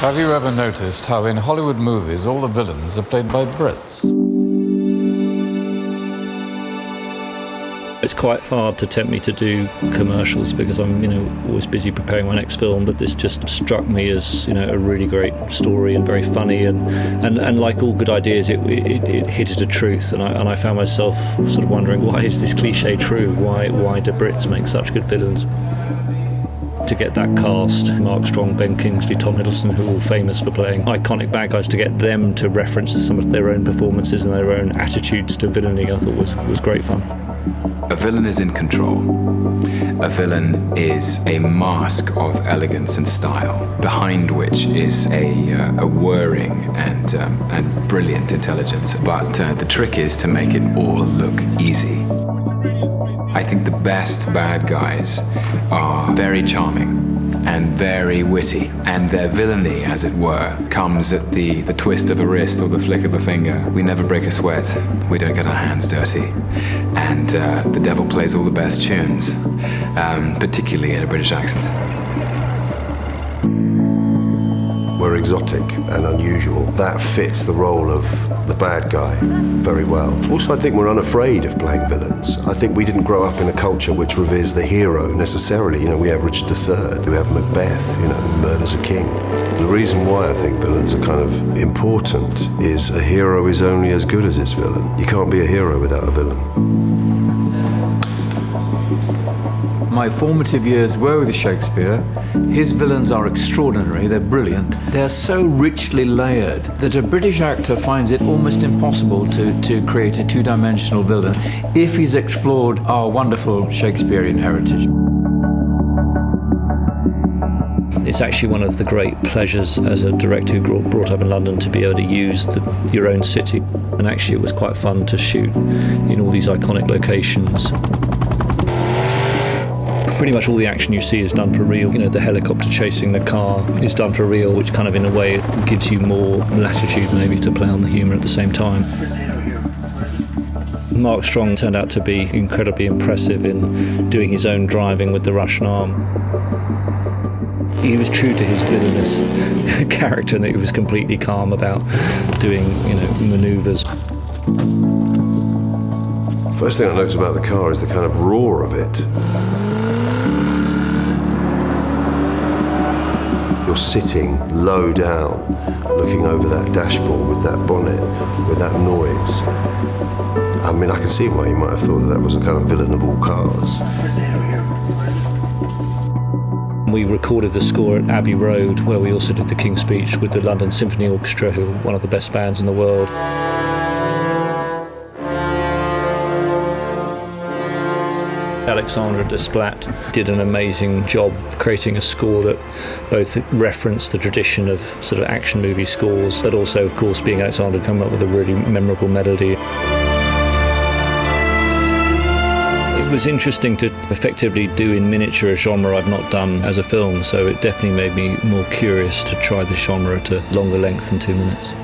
Have you ever noticed how in Hollywood movies all the villains are played by Brits? It's quite hard to tempt me to do commercials because I'm, always busy preparing my next film. But this just struck me as, a really great story and very funny, and like all good ideas, it hit at a truth. And I found myself sort of wondering, why is this cliche true? Why do Brits make such good villains? To get that cast, Mark Strong, Ben Kingsley, Tom Hiddleston, who are all famous for playing iconic bad guys, to get them to reference some of their own performances and their own attitudes to villainy, I thought was great fun. A villain is in control. A villain is a mask of elegance and style, behind which is a whirring and brilliant intelligence. But the trick is to make it all look easy. I think the best bad guys are very charming and very witty, and their villainy, as it were, comes at the twist of a wrist or the flick of a finger. We never break a sweat, we don't get our hands dirty, and the devil plays all the best tunes, particularly in a British accent. We're exotic and unusual. That fits the role of the bad guy very well. Also, I think we're unafraid of playing villains. I think we didn't grow up in a culture which reveres the hero necessarily. We have Richard III, we have Macbeth, who murders a king. The reason why I think villains are kind of important is a hero is only as good as its villain. You can't be a hero without a villain. My formative years were with Shakespeare. His villains are extraordinary, they're brilliant. They're so richly layered that a British actor finds it almost impossible to create a two-dimensional villain if he's explored our wonderful Shakespearean heritage. It's actually one of the great pleasures as a director who brought up in London to be able to use your own city. And actually it was quite fun to shoot in all these iconic locations. Pretty much all the action you see is done for real. The helicopter chasing the car is done for real, which kind of in a way gives you more latitude maybe to play on the humour at the same time. Mark Strong turned out to be incredibly impressive in doing his own driving with the Russian arm. He was true to his villainous character in that he was completely calm about doing, manoeuvres. First thing I noticed about the car is the kind of roar of it. You're sitting low down, looking over that dashboard with that bonnet, with that noise. I can see why you might have thought that was a kind of villain of all cars. We recorded the score at Abbey Road, where we also did the King's Speech with the London Symphony Orchestra, who are one of the best bands in the world. Alexandre Desplat did an amazing job creating a score that both referenced the tradition of sort of action movie scores, but also, of course, being Alexandre, come up with a really memorable melody. It was interesting to effectively do in miniature a genre I've not done as a film, so it definitely made me more curious to try the genre to longer length than 2 minutes.